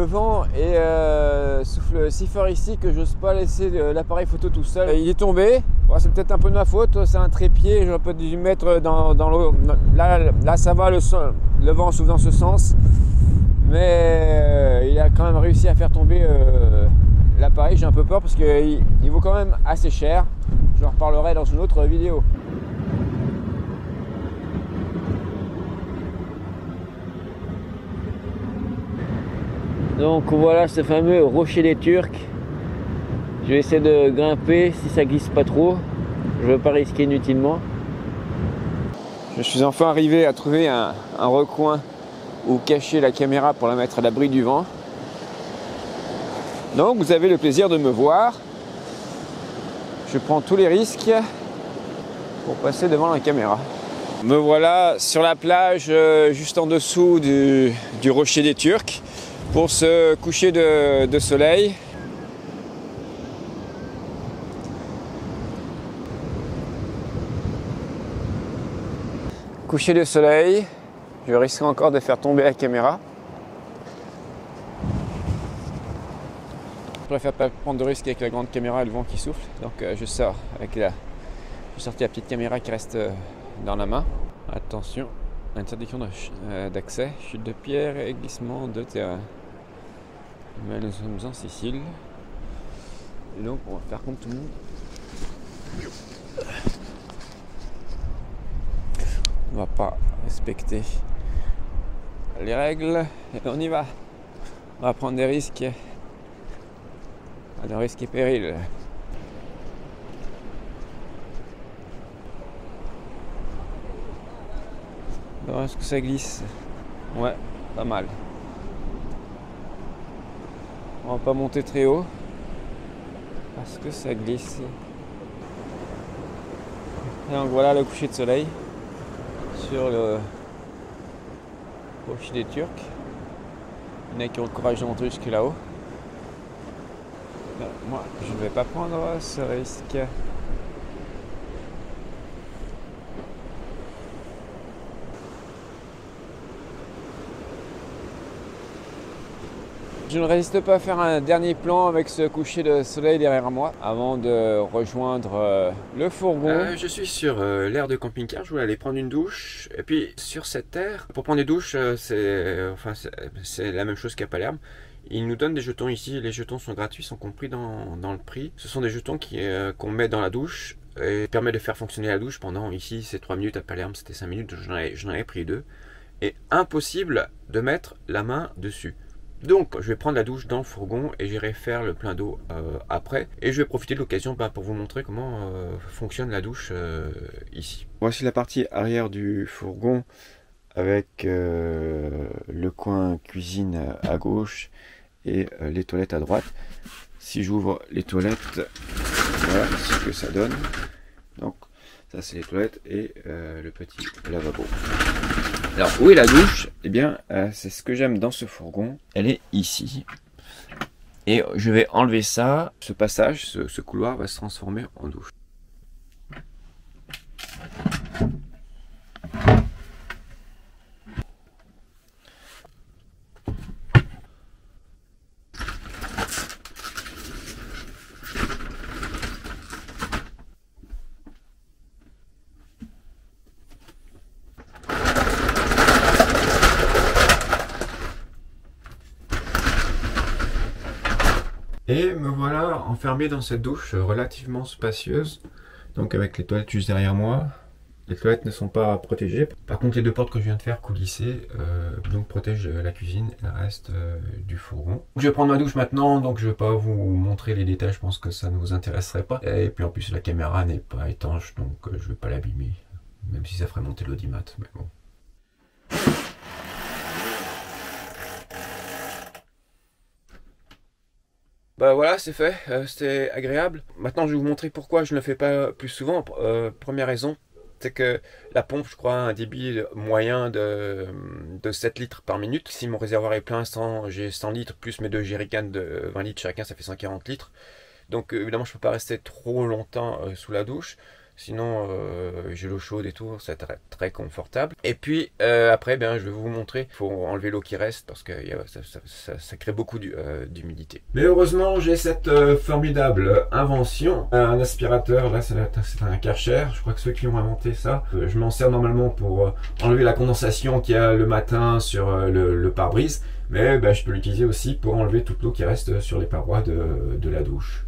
Le vent souffle si fort ici que j'ose pas laisser l'appareil photo tout seul. Il est tombé, bon, c'est peut-être un peu de ma faute, c'est un trépied, j'aurais pas dû mettre dans l'eau. Là ça va, le vent souffle dans ce sens, mais il a quand même réussi à faire tomber l'appareil. J'ai un peu peur parce qu'il vaut quand même assez cher, j'en reparlerai dans une autre vidéo. Donc voilà ce fameux rocher des Turcs. Je vais essayer de grimper si ça glisse pas trop. Je veux pas risquer inutilement. Je suis enfin arrivé à trouver un recoin où cacher la caméra pour la mettre à l'abri du vent. Donc vous avez le plaisir de me voir. Je prends tous les risques pour passer devant la caméra. Me voilà sur la plage juste en dessous du rocher des Turcs pour ce coucher de soleil. Coucher de soleil, je risque encore de faire tomber la caméra. Je préfère pas prendre de risque avec la grande caméra et le vent qui souffle, donc je sors avec la petite caméra qui reste dans la main. Attention, interdiction d'accès, chute de pierre et glissement de terrain. Mais nous sommes en Sicile, et donc on va faire comme tout le monde. On va pas respecter les règles et on y va. On va prendre des risques, de risques et périls. Bon, est-ce que ça glisse? Ouais, pas mal. On va pas monter très haut parce que ça glisse. Et donc voilà le coucher de soleil sur le rocher des Turcs. Il y en a qui ont le courage de monter jusque là-haut. Moi, je ne vais pas prendre ce risque. Je ne résiste pas à faire un dernier plan avec ce coucher de soleil derrière moi avant de rejoindre le fourgon. Je suis sur l'aire de camping-car, je voulais aller prendre une douche. Et puis sur cette aire, pour prendre des douches, c'est la même chose qu'à Palerme. Ils nous donnent des jetons ici, les jetons sont gratuits, sont compris dans le prix. Ce sont des jetons qu'on met dans la douche et permet de faire fonctionner la douche pendant, ici c'est 3 minutes, à Palerme c'était 5 minutes, j'en avais pris 2. Et impossible de mettre la main dessus. Donc je vais prendre la douche dans le fourgon et j'irai faire le plein d'eau après. Et je vais profiter de l'occasion pour vous montrer comment fonctionne la douche ici. Voici la partie arrière du fourgon avec le coin cuisine à gauche et les toilettes à droite. Si j'ouvre les toilettes, voilà ce que ça donne. Donc ça c'est les toilettes et le petit lavabo. Alors où est la douche? Eh bien c'est ce que j'aime dans ce fourgon. Elle est ici. Et je vais enlever ça. Ce passage, ce couloir va se transformer en douche. Et me voilà enfermé dans cette douche relativement spacieuse, donc avec les toilettes juste derrière moi. Les toilettes ne sont pas protégées. Par contre, les 2 portes que je viens de faire coulisser donc protègent la cuisine et le reste du fourgon. Je vais prendre ma douche maintenant, donc je ne vais pas vous montrer les détails, je pense que ça ne vous intéresserait pas. Et puis en plus la caméra n'est pas étanche, donc je ne vais pas l'abîmer, même si ça ferait monter l'audimat, mais bon. Bah voilà, c'est fait, c'était agréable. Maintenant je vais vous montrer pourquoi je ne le fais pas plus souvent. Première raison, c'est que la pompe, je crois, a un débit moyen de 7 litres par minute. Si mon réservoir est plein, j'ai 100 litres plus mes 2 jerrycans de 20 litres chacun, ça fait 140 litres. Donc évidemment je ne peux pas rester trop longtemps sous la douche. Sinon, j'ai l'eau chaude et tout, c'est très confortable. Et puis après, je vais vous montrer. Il faut enlever l'eau qui reste parce que ça crée beaucoup d'humidité. Mais heureusement, j'ai cette formidable invention. Un aspirateur, là c'est un Karcher. Je crois que ceux qui ont inventé ça, je m'en sers normalement pour enlever la condensation qu'il y a le matin sur le pare-brise. Mais je peux l'utiliser aussi pour enlever toute l'eau qui reste sur les parois de la douche.